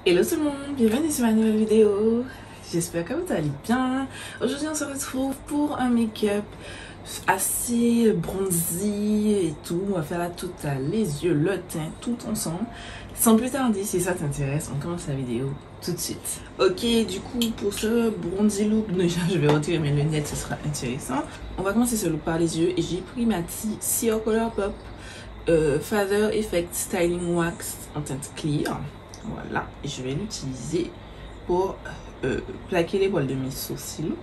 Hello tout le monde, bienvenue sur ma nouvelle vidéo. J'espère que vous allez bien. Aujourd'hui on se retrouve pour un make-up assez bronzy et tout. On va faire la totale, les yeux, le teint, tout ensemble. Sans plus tarder, si ça t'intéresse, on commence la vidéo tout de suite. Ok, du coup pour ce bronzy look, déjà je vais retirer mes lunettes, ce sera intéressant. On va commencer ce look par les yeux et j'ai pris ma Sior Colourpop Feather Effect Styling Wax en teinte clear. Voilà, et je vais l'utiliser pour plaquer les poils de mes sourcils.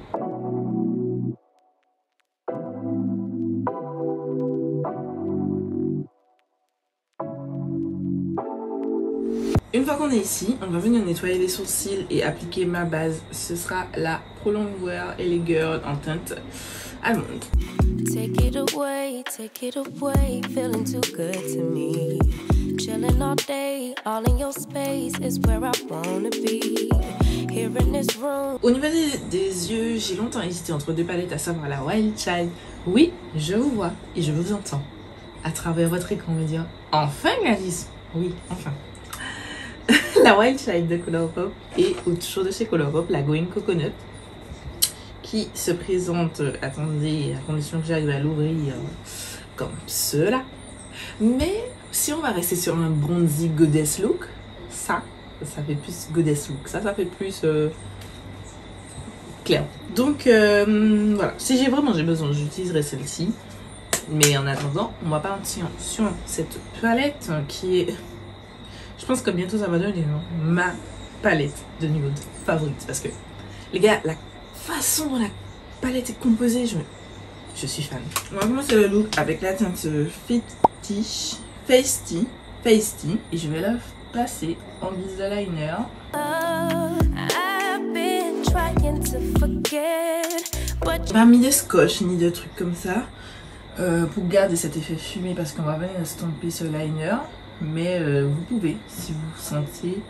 Une fois qu'on est ici, on va venir nettoyer les sourcils et appliquer ma base. Ce sera la Pro Longwear LA Girl en teinte allemande. Take it away, feeling too good to me. Chilling all day, all in your space is where I wanna be. Here in this room. Au niveau des yeux, j'ai longtemps hésité entre deux palettes, à savoir la Wild Child. Oui, je vous vois et je vous entends à travers votre écran me dire enfin Gladys. Oui, enfin. La Wild Child de Colourpop et toujours de chez Colourpop, la Going Coconut, qui se présente, attendez, à condition que j'arrive à l'ouvrir comme cela. Mais si on va rester sur un bronzy goddess look, ça fait plus goddess look, ça fait plus clair. Donc voilà, si j'ai besoin, j'utiliserai celle-ci. Mais en attendant, on va partir sur cette palette qui est, je pense que bientôt ça va devenir ma palette de nude favorite. Parce que les gars, la façon dont la palette est composée, je suis fan. On va commencer le look avec la teinte Feisty et je vais la placer en guise de liner. Pas mis de scotch ni de trucs comme ça pour garder cet effet fumé parce qu'on va venir estomper ce liner, mais vous pouvez si vous vous sentez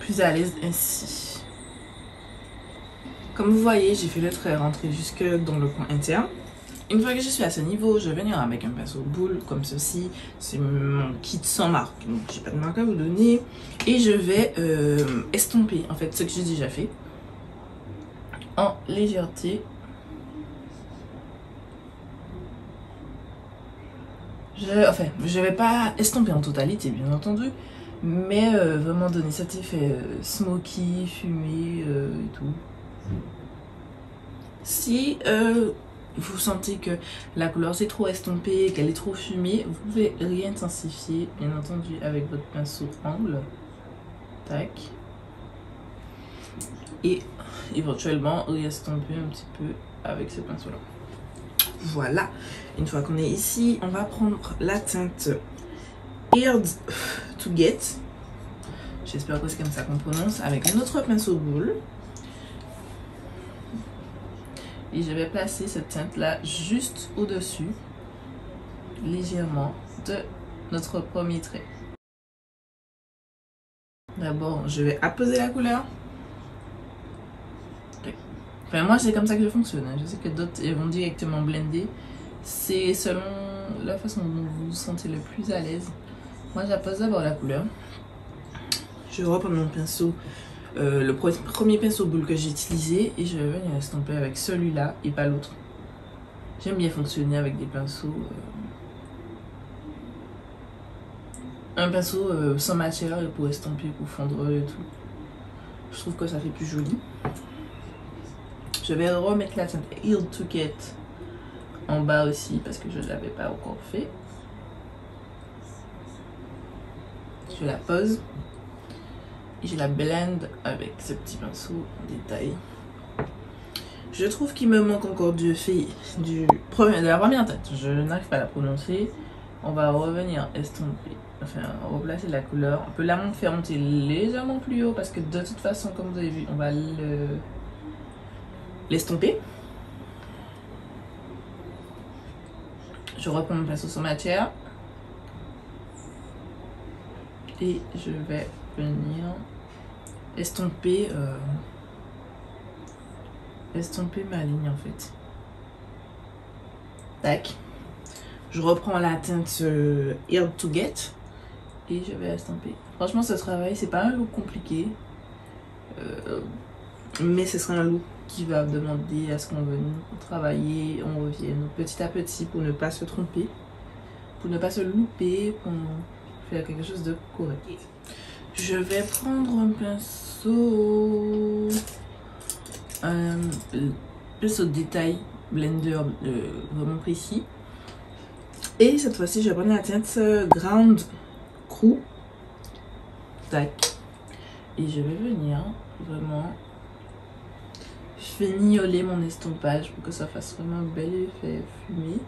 plus à l'aise ainsi. Comme vous voyez, j'ai fait le trait rentrer jusque dans le coin interne. Une fois que je suis à ce niveau, je vais venir avec un pinceau boule comme ceci. C'est mon kit sans marque, donc j'ai pas de marque à vous donner. Et je vais estomper, en fait, ce que j'ai déjà fait, en légèreté. Je vais pas estomper en totalité, bien entendu, mais vraiment donner cet effet smoky, fumé et tout. Si vous sentez que la couleur c'est trop estompée, qu'elle est trop fumée, vous pouvez réintensifier, bien entendu, avec votre pinceau angle. Tac. Et éventuellement réestomper un petit peu avec ce pinceau là. Voilà. Une fois qu'on est ici, on va prendre la teinte Hard to Get. J'espère que c'est comme ça qu'on prononce. Avec un autre pinceau boule. Et je vais placer cette teinte là juste au-dessus, légèrement, de notre premier trait. D'abord, je vais apposer la couleur. Enfin, moi, c'est comme ça que je fonctionne. Je sais que d'autres vont directement blender. C'est selon la façon dont vous vous sentez le plus à l'aise. Moi, j'appose d'abord la couleur. Je reprends mon pinceau. Le premier pinceau boule que j'ai utilisé et je vais venir estomper avec celui-là et pas l'autre. J'aime bien fonctionner avec des pinceaux un pinceau sans matière pour estomper, pour fondre et tout. Je trouve que ça fait plus joli. Je vais remettre la teinte Hard to Get en bas aussi parce que je ne l'avais pas encore fait. Je la pose. Et je la blende avec ce petit pinceau en détail. Je trouve qu'il me manque encore de la première teinte. Je n'arrive pas à la prononcer. On va revenir estomper, enfin replacer la couleur. On peut la faire monter légèrement plus haut parce que de toute façon, comme vous avez vu, on va l'estomper. Je reprends mon pinceau sans matière. Et je vais venir estomper ma ligne en fait. Tac. Je reprends la teinte Hard to Get et je vais estomper. Franchement, ce travail, c'est pas un look compliqué, mais ce sera un look qui va demander à ce qu'on vienne travailler, on revienne petit à petit pour ne pas se tromper, pour ne pas se louper, pour faire quelque chose de correct. Je vais prendre un pinceau, pinceau de détail, blender vraiment précis. Et cette fois-ci, je vais prendre la teinte Ground Crew. Tac. Et je vais venir vraiment fignoler mon estompage pour que ça fasse vraiment un bel effet fumé,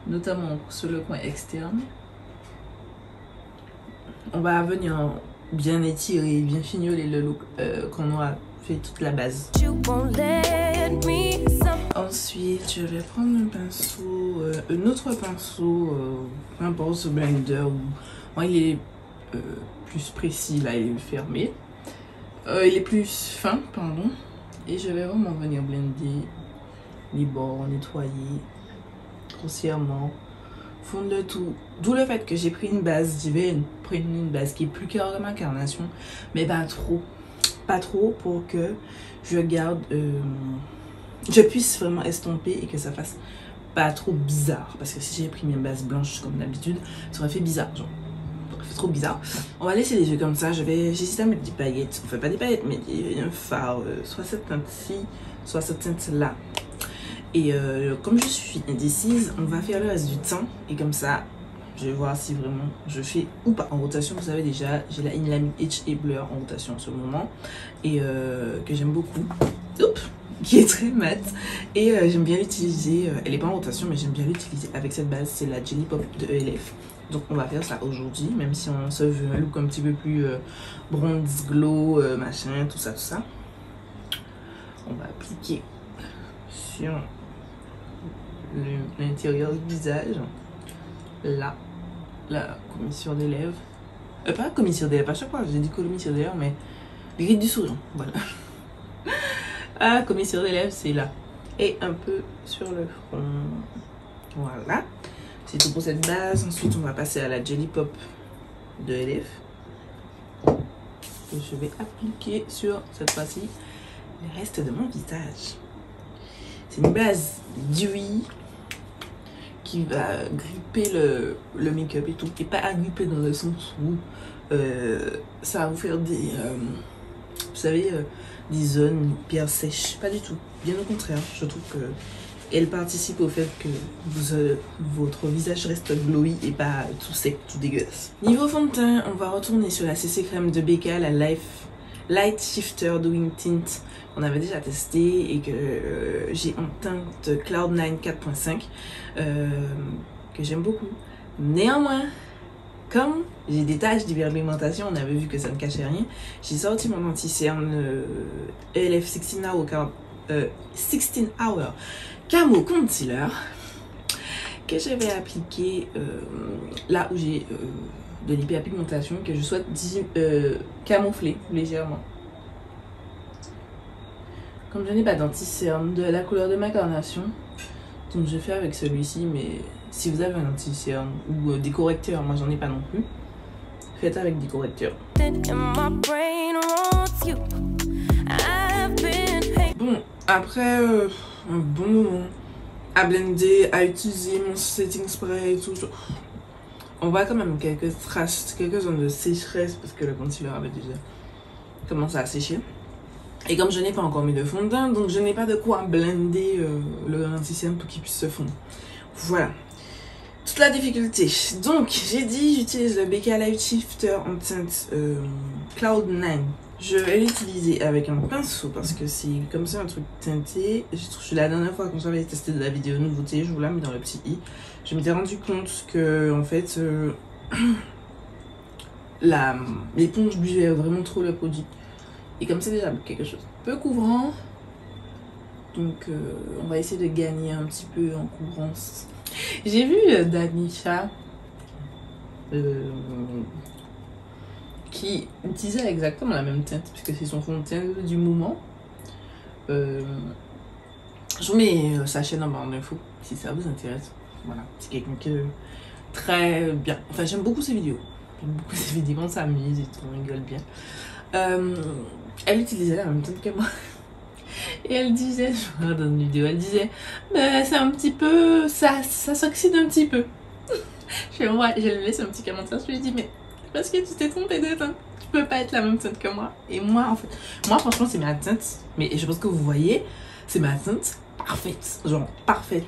notamment sur le coin externe. On va venir bien étirer, bien fignoler le look qu'on aura fait toute la base. Ensuite, je vais prendre un pinceau, un autre pinceau, peu importe ce blender, moi il est plus précis, là il est fermé. Il est plus fin, pardon. Et je vais vraiment venir blender les bords, nettoyer grossièrement, fondre le tout. D'où le fait que j'ai pris une base, je vais prendre une base qui est plus cœur de ma carnation, mais pas trop. Pas trop pour que je garde, je puisse vraiment estomper et que ça fasse pas trop bizarre. Parce que si j'ai pris une base blanche comme d'habitude, ça aurait fait bizarre, genre. Trop bizarre. On va laisser les yeux comme ça. J'hésite à mettre des paillettes, enfin pas des paillettes, mais un fard, soit cette teinte-ci, soit cette teinte-là. Et comme je suis indécise, on va faire le reste du temps. Et comme ça, je vais voir si vraiment je fais ou pas. En rotation, vous savez déjà, j'ai la Inline H et Blur en rotation en ce moment. Et que j'aime beaucoup. Oups, qui est très mat. Et j'aime bien l'utiliser. Elle est pas en rotation, mais j'aime bien l'utiliser avec cette base. C'est la Jelly Pop de ELF. Donc on va faire ça aujourd'hui, même si on se veut un look un petit peu plus bronze glow, machin, tout ça, tout ça. On va appliquer sur l'intérieur du visage, là, la commissure des lèvres. Pas la commissure des lèvres, à chaque fois j'ai dit commissure des lèvres, mais les rides du sourire, voilà. La commissure des lèvres, c'est là. Et un peu sur le front. Voilà. C'est tout pour cette base. Ensuite, on va passer à la Jelly Pop de ELF. Et je vais appliquer sur, cette fois-ci, le reste de mon visage. C'est une base d'huile qui va gripper le make-up et tout. Et pas agripper dans le sens où ça va vous faire des... vous savez, des zones hyper sèches. Pas du tout. Bien au contraire. Je trouve que... elle participe au fait que votre visage reste glowy et pas tout sec, tout dégueulasse. Niveau fond de teint, on va retourner sur la CC Crème de Becca, la Light Shifter Doing Tint qu'on avait déjà testé et que j'ai en teinte Cloud9 4.5 que j'aime beaucoup. Néanmoins, comme j'ai des taches d'hyperpigmentation, on avait vu que ça ne cachait rien, j'ai sorti mon anti-cerne ELF 16 Hour Camo Concealer que je vais appliquer là où j'ai de l'hyperpigmentation que je souhaite camoufler légèrement. Comme je n'ai pas d'anti-cerne de la couleur de ma carnation, donc je fais avec celui-ci, mais si vous avez un anti-cerne ou des correcteurs, moi j'en ai pas non plus, faites avec des correcteurs. Bon, après un bon moment à blender, à utiliser mon setting spray et tout, on voit quand même quelques traces, quelques zones de sécheresse parce que le concealer avait déjà commencé à sécher. Et comme je n'ai pas encore mis de fond de teint, donc je n'ai pas de quoi blender le anti-cerne pour qu'il puisse se fondre. Voilà. Toute la difficulté. Donc, j'ai dit, j'utilise le Becca Light Shifter en teinte Cloud9. Je vais l'utiliser avec un pinceau parce que c'est comme ça un truc teinté. Je la dernière fois quand j'avais testé de la vidéo nouveauté, je vous la mets dans le petit i. Je m'étais rendu compte que en fait l'éponge buvait vraiment trop le produit. Et comme c'est déjà quelque chose de peu couvrant, donc on va essayer de gagner un petit peu en couvrance. J'ai vu Danisha qui utilisait exactement la même teinte puisque c'est son fond de teint du moment. Je vous mets sa chaîne en barre d'infos si ça vous intéresse. Voilà, c'est quelqu'un que très bien. Enfin, j'aime beaucoup ses vidéos. J'aime beaucoup ces vidéos, on s'amuse et tout, on rigole bien. Elle utilisait la même teinte que moi. Et elle disait, je regarde dans une vidéo, elle disait, bah, c'est un petit peu, ça s'oxyde un petit peu. Je lui laisse un petit commentaire, je lui ai dit, mais parce que tu t'es trompée de teinte, tu peux pas être la même teinte que moi. Et moi, en fait, moi franchement, c'est ma teinte, mais je pense que vous voyez, c'est ma teinte parfaite, genre parfaite.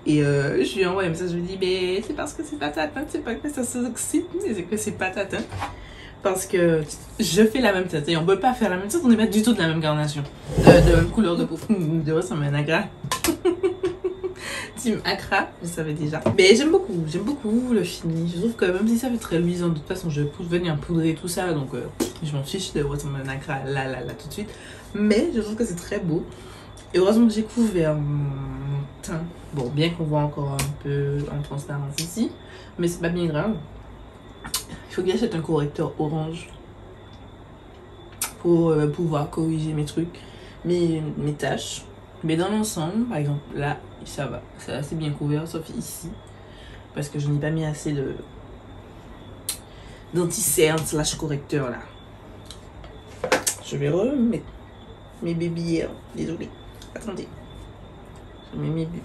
Et je lui envoie un message, je lui dis, mais c'est parce que c'est pas ta teinte, c'est pas que ça s'oxyde, mais c'est que c'est pas ta teinte. Parce que je fais la même teinte et on peut pas faire la même teinte, on n'est pas du tout de la même carnation, de même couleur de peau. De vrai, ça me Agra. Team Accra, je savais déjà. Mais j'aime beaucoup le fini. Je trouve que même si ça fait très luisant, de toute façon, je peux venir poudrer tout ça, donc je m'en fiche de ressembler à Accra là tout de suite. Mais je trouve que c'est très beau. Et heureusement que j'ai couvert mon teint. Bon, bien qu'on voit encore un peu en transparence ici, mais c'est pas bien grave. Il faut que j'achète un correcteur orange pour pouvoir corriger mes trucs, mes taches. Mais dans l'ensemble, par exemple, là, ça va. C'est assez bien couvert, sauf ici. Parce que je n'ai pas mis assez d'anti-cerne slash correcteur là. Je vais remettre mes bébés. Désolée. Attendez. Je mets mes bébés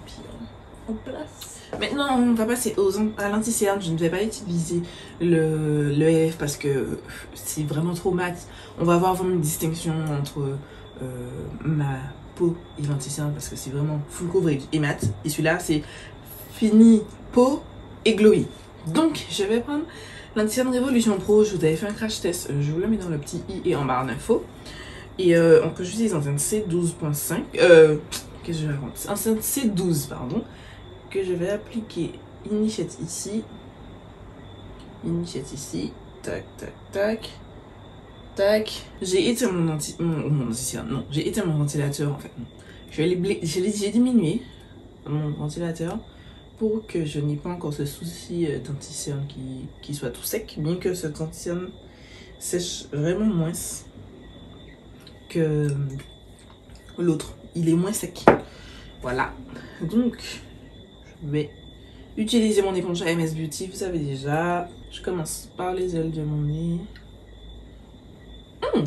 en place. Maintenant, on va passer à l'anti-cerne. Je ne vais pas utiliser le LF parce que c'est vraiment trop mat. On va avoir vraiment une distinction entre ma peau et l'anti-cerne parce que c'est vraiment full coverage et mat. Et celui-là, c'est fini peau et glowy. Donc, je vais prendre l'anti-cerne Révolution Pro. Je vous avais fait un crash test. Je vous le mets dans le petit i et en barre d'infos. Et on peut utiliser en C12.5. Qu'est-ce que je raconte? En C12, pardon. Que je vais appliquer Initiate ici, tac, tac, tac, tac. J'ai éteint mon j'ai éteint mon ventilateur en fait. J'ai diminué mon ventilateur pour que je n'ai pas encore ce souci d'anti-cerne qui soit tout sec, bien que cet anti-cerne sèche vraiment moins que l'autre. Il est moins sec. Voilà. Donc je vais utiliser mon éponge AMS Beauty, vous savez déjà. Je commence par les ailes de mon nez.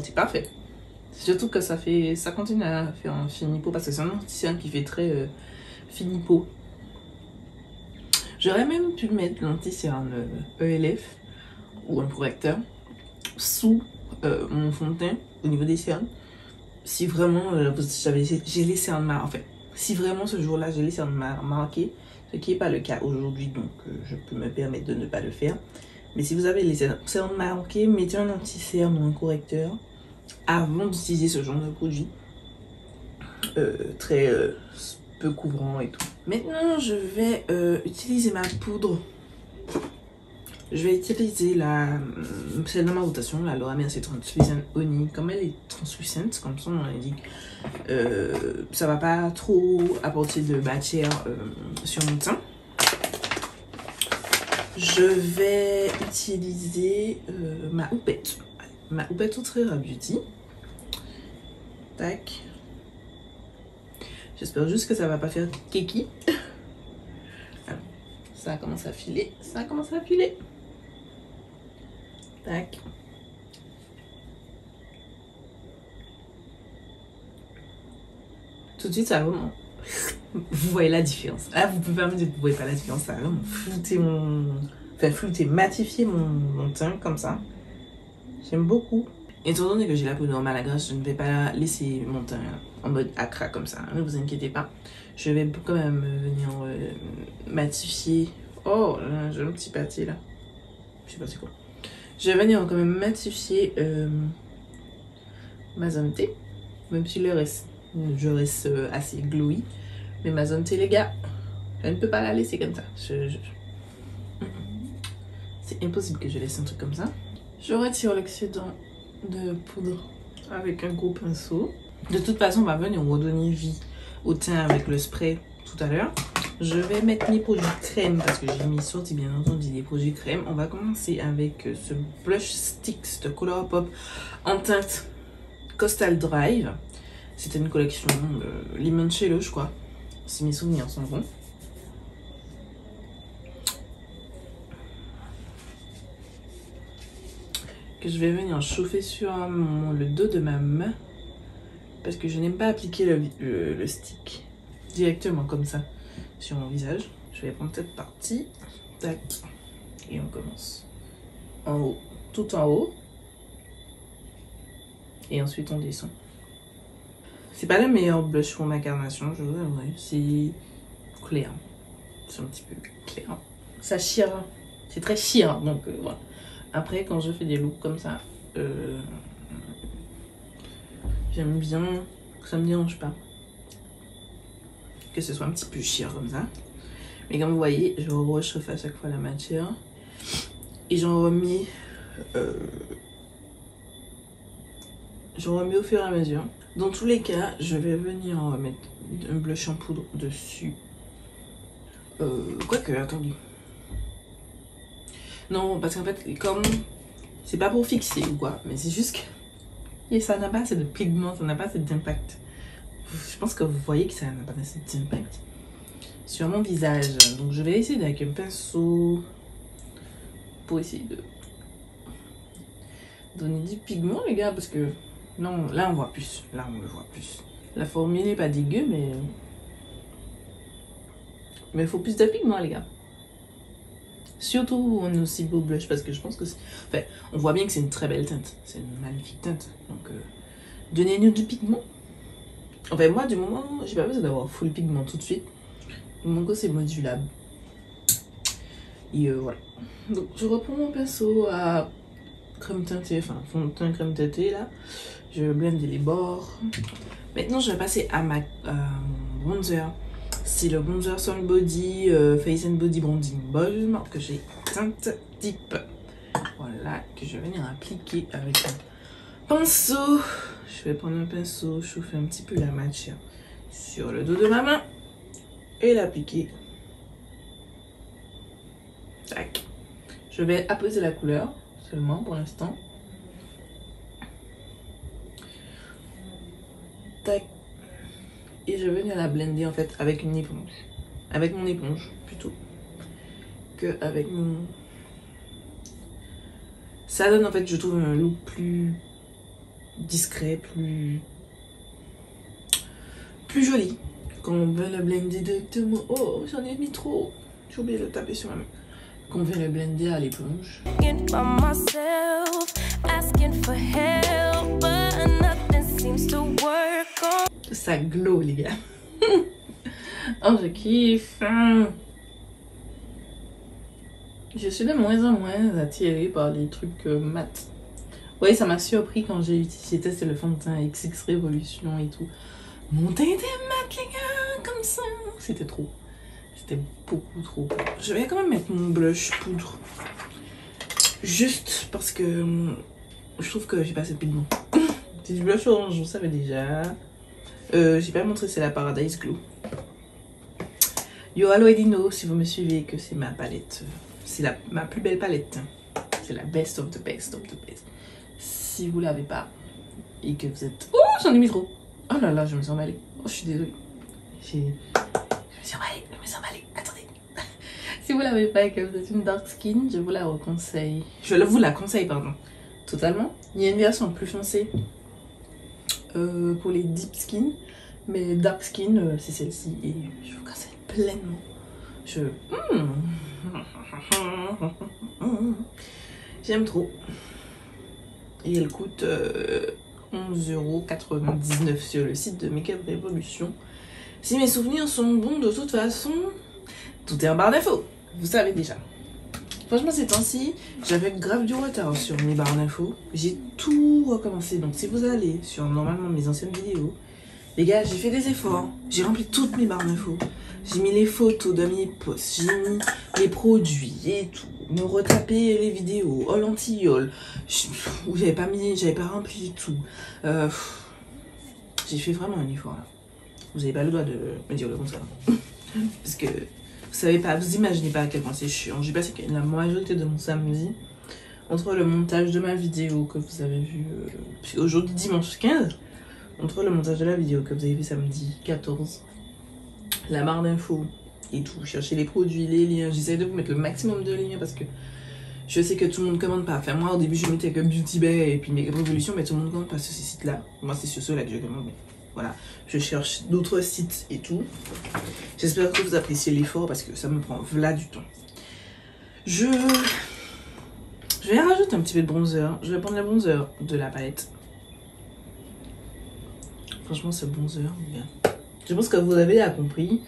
C'est parfait. Surtout que ça continue à faire un fini peau parce que c'est un anti-cerne qui fait très fini peau. J'aurais même pu mettre l'anti-cerne ELF ou un correcteur sous mon fond de teint au niveau des cernes. Si vraiment j'ai les cernes marquées, en fait. Si vraiment ce jour-là j'ai les cernes marquées, ce qui n'est pas le cas aujourd'hui, donc je peux me permettre de ne pas le faire. Mais si vous avez les cernes marquées, mettez un anti-cerne ou un correcteur avant d'utiliser ce genre de produit. Très peu couvrant et tout. Maintenant, je vais utiliser ma poudre. Je vais utiliser celle de ma rotation, la Laura Mercier Translucent Honey. Comme elle est translucente, comme son nom l'indique, ça va pas trop apporter de matière sur mon teint. Je vais utiliser ma houppette. Ma houppette Outre-Rare Beauty. Tac. J'espère juste que ça va pas faire keki. Ça commence à filer. Ça commence à filer. Tac. Tout de suite, ça va vraiment... Vous voyez la différence. Là, vous pouvez pas me dire que vous voyez pas la différence. Ça va vraiment flouter matifier mon teint comme ça. J'aime beaucoup. Étant donné que j'ai la peau normale à grasse, je ne vais pas laisser mon teint en mode accra comme ça. Ne vous inquiétez pas. Je vais quand même venir matifier. Oh, j'ai un petit pâté là. Je sais pas c'est quoi. Je vais venir quand même matifier ma zone T. Même si je reste assez glowy. Mais ma zone T, les gars, je ne peux pas la laisser comme ça. C'est impossible que je laisse un truc comme ça. Je retire l'excédent de poudre avec un gros pinceau. De toute façon, on va venir redonner vie au teint avec le spray tout à l'heure. Je vais mettre mes produits crème parce que j'ai mis sorti bien entendu des produits crème. On va commencer avec ce blush sticks de Colourpop en teinte Coastal Drive. C'était une collection limoncello, je crois, si mes souvenirs sont bons. que je vais venir chauffer sur le dos de ma main. Parce que je n'aime pas appliquer le stick directement comme ça sur mon visage. Je vais prendre cette partie. Tac. Et on commence. En haut. Tout en haut. Et ensuite on descend. C'est pas le meilleur blush pour ma carnation, je vous avouerai. C'est clair. C'est un petit peu clair. Ça chire. C'est très chire. Donc voilà. Après, quand je fais des looks comme ça, j'aime bien que ça me dérange pas. Que ce soit un petit peu chire comme ça. Mais comme vous voyez, je rechauffe à chaque fois la matière. Et j'en remets au fur et à mesure. Dans tous les cas, je vais venir mettre un blush en poudre dessus. Quoique, attendez. Non, parce qu'en fait, comme c'est pas pour fixer ou quoi, mais c'est juste que ça n'a pas assez de pigment, ça n'a pas assez d'impact. Je pense que vous voyez que ça n'a pas assez d'impact sur mon visage. Donc je vais essayer avec un pinceau pour essayer de donner du pigment, les gars, parce que non, là on voit plus. Là on le voit plus. La formule n'est pas dégueu, mais il faut plus de pigment, les gars. Surtout on est aussi beau blush, parce que je pense que enfin, on voit bien que c'est une très belle teinte. C'est une magnifique teinte. Donc donnez-nous du pigment. Enfin moi du moment, j'ai pas besoin d'avoir full pigment tout de suite. Mon coup c'est modulable. Et voilà. Donc je reprends mon pinceau à crème teintée, enfin fond de teint crème teintée là. Je vais blender les bords. Maintenant je vais passer à ma bronzer. C'est le bronzer Sun Body Face and Body Bronzing Balm que j'ai teinte type. Voilà, que je vais venir appliquer avec un pinceau. Je vais prendre un pinceau, chauffer un petit peu la matière sur le dos de ma main et l'appliquer. Tac. Je vais apposer la couleur seulement pour l'instant. Tac. Et je vais venir la blender en fait avec une éponge. Avec mon éponge plutôt. Que avec mon... Ça donne en fait, je trouve, un look plus discret, plus joli. Quand on veut le blender directement... Oh, j'en ai mis trop. J'ai oublié de le taper sur ma main. Quand on veut le blender à l'éponge. Ça glow, les gars. Oh, je kiffe. Je suis de moins en moins attirée par les trucs mat. Oui, ça m'a surpris quand j'ai testé le fond de teint XX Révolution et tout. Mon teint était mat, les gars, comme ça. C'était trop. C'était beaucoup trop. Je vais quand même mettre mon blush poudre. Juste parce que je trouve que j'ai pas assez de pigment. C'est du blush orange, vous savez déjà. J'ai pas montré, c'est la Paradise Glow. You already know, si vous me suivez, que c'est ma palette. C'est ma plus belle palette. C'est la best of the best of the best. Si vous l'avez pas et que vous êtes... Oh, j'en ai mis trop. Oh là là, je me suis emballée. Oh, je suis désolée. Je me suis emballée. Attendez. Si vous l'avez pas et que vous êtes une dark skin, je vous la conseille. Je vous la conseille, pardon. Totalement. Il y a une version plus foncée pour les deep skin. Mais dark skin, c'est celle-ci. Et je vous conseille pleinement. J'aime trop. Et elle coûte 11,99 € sur le site de Make Up Revolution. Si mes souvenirs sont bons, de toute façon, tout est en barre d'infos. Vous savez déjà. Franchement, ces temps-ci, j'avais grave du retard sur mes barres d'infos. J'ai tout recommencé. Donc, si vous allez sur normalement mes anciennes vidéos, les gars, j'ai fait des efforts. J'ai rempli toutes mes barres d'infos. J'ai mis les photos de mes posts. J'ai mis les produits et tout. Me retaper les vidéos. All anti-all. J'avais pas rempli tout. J'ai fait vraiment un effort là. Vous n'avez pas le droit de me dire le contraire. Parce que vous savez pas, vous imaginez pas à quel point c'est chiant. J'ai passé la majorité de mon samedi entre le montage de ma vidéo que vous avez vu aujourd'hui dimanche 15. Entre le montage de la vidéo que vous avez vu samedi 14, la barre d'infos et tout, chercher les produits, les liens, j'essaie de vous mettre le maximum de liens parce que Je sais que tout le monde commande pas. Enfin, moi, au début, je mettais que Beauty Bay et puis Make Up Revolution, mais tout le monde commande pas sur ces sites-là. Moi, c'est sur ceux-là que je commande. Voilà, je cherche d'autres sites et tout. J'espère que vous appréciez l'effort parce que ça me prend là du temps. Je vais rajouter un petit peu de bronzer. Je vais prendre le bronzer de la palette. Franchement, ce bronzer, bien. Je pense que vous avez compris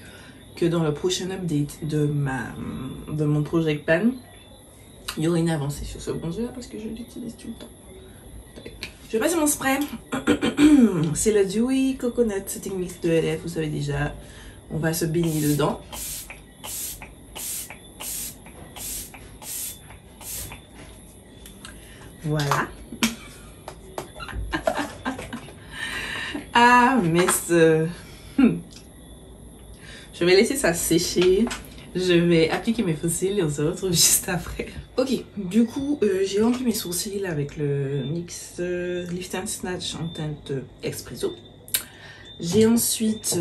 que dans le prochain update de mon Project Pan, il y aura une avancée sur ce bronzer parce que je l'utilise tout le temps. Je vais passer mon spray. C'est le Dewy Coconut Setting Mist de LF, vous savez déjà. On va se baigner dedans. Voilà. Ah, mais je vais laisser ça sécher. Je vais appliquer mes faux cils et on se retrouve juste après. Ok, du coup, j'ai rempli mes sourcils avec le NYX Lift and Snatch en teinte Espresso. J'ai ensuite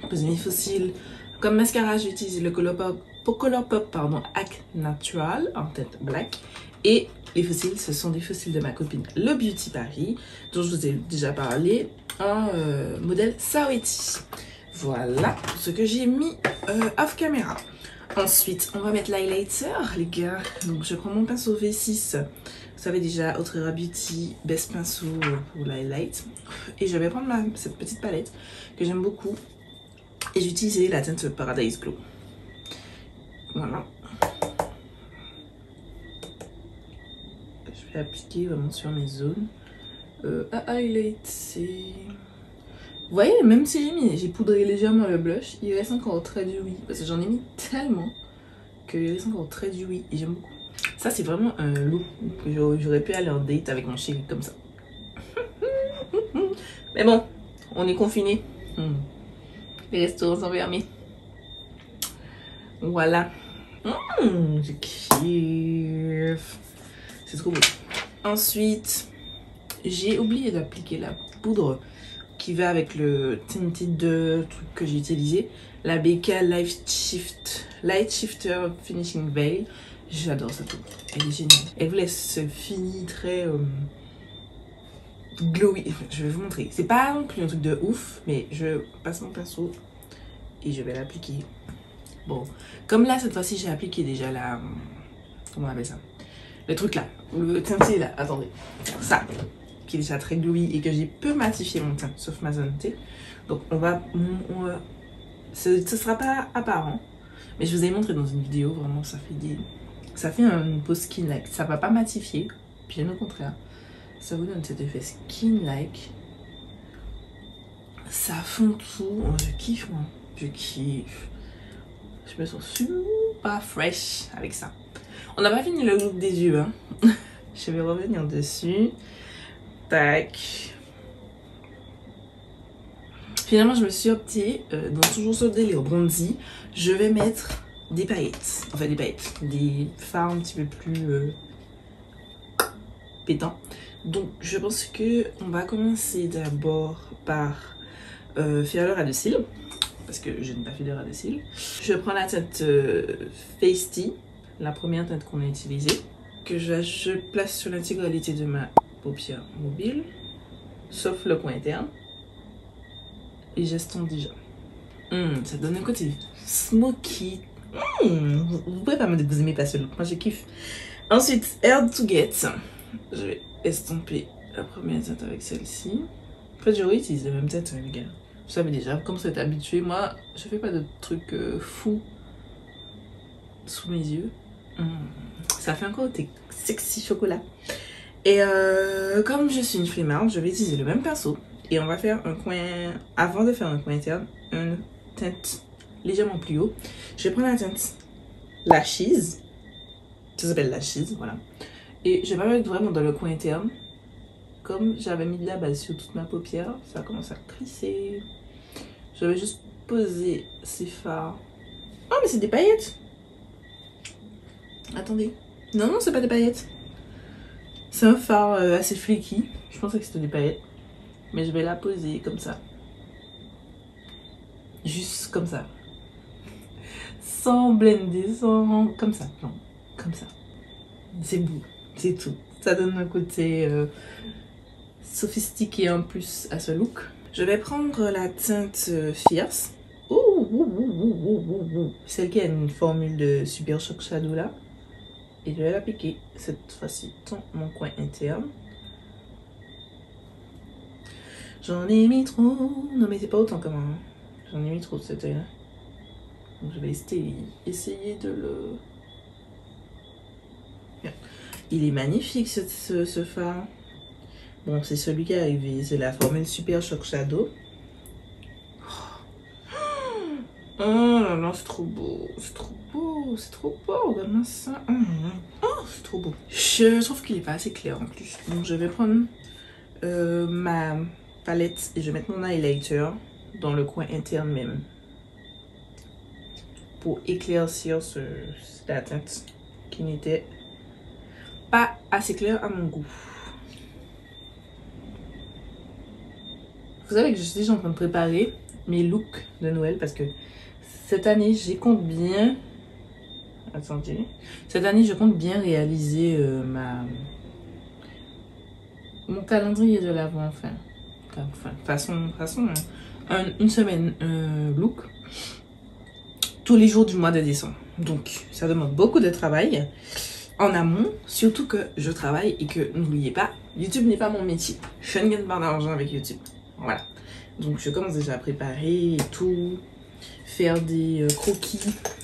posé mes faux cils. Comme mascara, j'ai utilisé le Colourpop Ac Natural en teinte Black. Et les faux cils, ce sont des faux cils de ma copine Le Beauty Paris, dont je vous ai déjà parlé, en modèle Saweetie. Voilà ce que j'ai mis off caméra. Ensuite, on va mettre l'highlighter, les gars. Donc, je prends mon pinceau V6. Vous savez déjà, Outrera Beauty, best pinceau pour l'highlight. Et je vais prendre cette petite palette que j'aime beaucoup. Et j'utilisais la teinte Paradise Glow. Voilà. Je vais appliquer vraiment sur mes zones. Highlight, c'est... Vous voyez, même si j'ai poudré légèrement le blush, il reste encore très dewy. Parce que j'en ai mis tellement qu'il reste encore très dewy et j'aime beaucoup. Ça, c'est vraiment un look que j'aurais pu aller en date avec mon chéri comme ça. Mais bon, on est confinés. Les restaurants sont fermés. Voilà. Je kiffe. C'est trop beau. Ensuite, j'ai oublié d'appliquer la poudre qui va avec le tinted de truc que j'ai utilisé, la BK Light Shifter Finishing Veil. J'adore cette poudre, elle est géniale. Elle vous laisse ce fini très glowy. Je vais vous montrer. C'est pas non plus un truc de ouf, mais je passe mon pinceau et je vais l'appliquer. Bon, comme là cette fois-ci j'ai appliqué déjà la... Comment on appelle ça? Le truc là, le teinté là, attendez. Ça, qui est déjà très glowy et que j'ai peu matifié mon teint, sauf ma zone T. Donc ce sera pas apparent, mais je vous ai montré dans une vidéo, vraiment ça fait une peau skin-like. Ça va pas matifier, bien au contraire. Ça vous donne cet effet skin-like. Ça fond tout, je kiffe moi, je kiffe. Je me sens super fresh avec ça. On n'a pas fini le look des yeux, hein. Je vais revenir dessus. Tac. Finalement, je me suis optée dans toujours ce délire bronzy. Je vais mettre des paillettes. Enfin, des fards un petit peu plus pétants. Donc, je pense que on va commencer d'abord par faire le ras de cils. Parce que je n'ai pas fait de ras de cils. Je prends la teinte Feisty, la première teinte qu'on a utilisée, que je place sur l'intégralité de ma paupière mobile, sauf le coin interne. Et j'estompe déjà. Ça donne un côté smoky. Vous pouvez pas me dire que vous aimez pas ce look, moi je kiffe. Ensuite, Hard to Get. Je vais estomper la première teinte avec celle-ci. En fait, je réutilise la même teinte, les gars. Vous savez déjà, comme vous êtes habitué, moi je fais pas de trucs fous sous mes yeux. Ça fait un côté sexy chocolat. Et comme je suis une flemmarde, je vais utiliser le même pinceau. Et on va faire un coin, avant de faire un coin interne, une teinte légèrement plus haut. Je vais prendre la teinte Lashes. Ça s'appelle Lashes, voilà. Et je vais pas mettre vraiment dans le coin interne. Comme j'avais mis de la base sur toute ma paupière, ça commence à crisser. Je vais juste poser ces fards. Oh, mais c'est des paillettes! Attendez. Non, non, c'est pas des paillettes. C'est un fard assez flaky. Je pensais que c'était des paillettes. Mais je vais la poser comme ça. Juste comme ça. Sans blender, sans... Comme ça. Non, comme ça. c'est beau, c'est tout. Ça donne un côté sophistiqué en plus à ce look. Je vais prendre la teinte Fierce. Celle qui a une formule de Super Shock Shadow là. Et je vais l'appliquer cette fois-ci dans mon coin interne. J'en ai mis trop. Non mais c'est pas autant quand même. J'en ai mis trop de cet œil là. Donc je vais essayer de le... Bien. Il est magnifique ce fard. Bon, c'est celui qui est arrivé. C'est la formule Super Shock Shadow. Oh là là, c'est trop beau. C'est trop beau. C'est trop beau. Regarde-moi ça. Oh, c'est trop beau. Je trouve qu'il est pas assez clair en plus. Donc je vais prendre ma palette et je vais mettre mon highlighter dans le coin interne même. Pour éclaircir la teinte qui n'était pas assez claire à mon goût. Vous savez que je suis déjà en train de préparer mes looks de Noël parce que cette année, je compte bien... Attendez. Cette année, je compte bien réaliser mon calendrier de l'Avent, enfin, façon une semaine look tous les jours du mois de décembre. Donc, ça demande beaucoup de travail en amont, surtout que je travaille et que, n'oubliez pas, YouTube n'est pas mon métier. Je ne gagne pas d'argent avec YouTube. Voilà. Donc, je commence déjà à préparer et tout, faire des croquis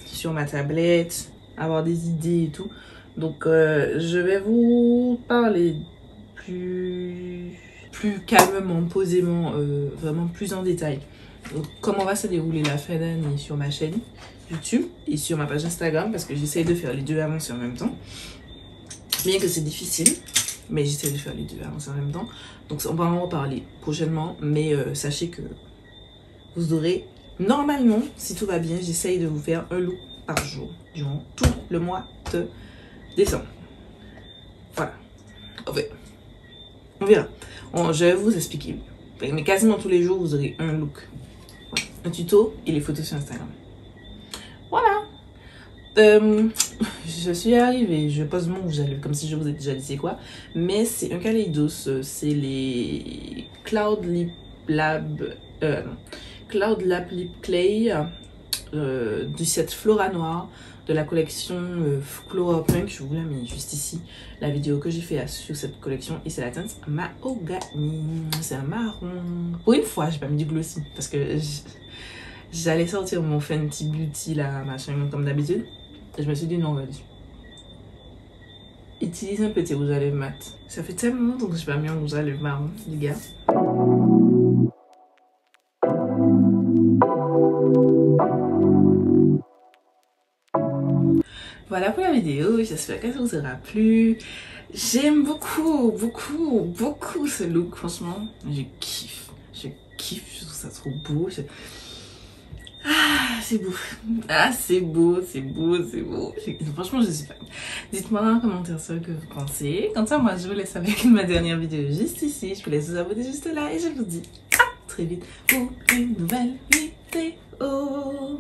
sur ma tablette, avoir des idées et tout. Donc, je vais vous parler plus calmement, posément, vraiment plus en détail. Donc, comment va se dérouler la fin d'année sur ma chaîne YouTube et sur ma page Instagram, parce que j'essaie de faire les deux avancer en même temps. Bien que c'est difficile, mais j'essaie de faire les deux avancer en même temps. Donc on va en reparler prochainement, mais sachez que vous aurez, normalement, si tout va bien, j'essaye de vous faire un look par jour durant tout le mois de décembre. Voilà. Enfin, on verra. Je vais vous expliquer. Mais quasiment tous les jours, vous aurez un look. Voilà. Un tuto et les photos sur Instagram. Voilà. Je suis arrivée, je pose mon rouge à lèvres comme si je vous ai déjà dit c'est quoi. Mais c'est un Kaleidos, c'est les Cloud Lab Lip Clay du set Flora Noir de la collection Flora Punk. Je vous la mets juste ici, la vidéo que j'ai fait sur cette collection. Et c'est la teinte Mahogany, c'est un marron. Pour une fois, j'ai pas mis du glossy parce que j'allais sortir mon Fenty Beauty là, machin, comme d'habitude. Et je me suis dit non, vas-y. Utilise un petit rouge à lèvres mat. Ça fait tellement longtemps que je n'ai pas mis un rouge à lèvres marron, les gars. Voilà pour la vidéo, j'espère que ça vous aura plu. J'aime beaucoup ce look, franchement. Je kiffe, je trouve ça trop beau. Ah, c'est beau. Ah, c'est beau. Franchement, je suis fan. Dites-moi dans les commentaires ce que vous pensez. Quant à moi, je vous laisse avec ma dernière vidéo juste ici. Je vous laisse vous abonner juste là et je vous dis à très vite pour une nouvelle vidéo.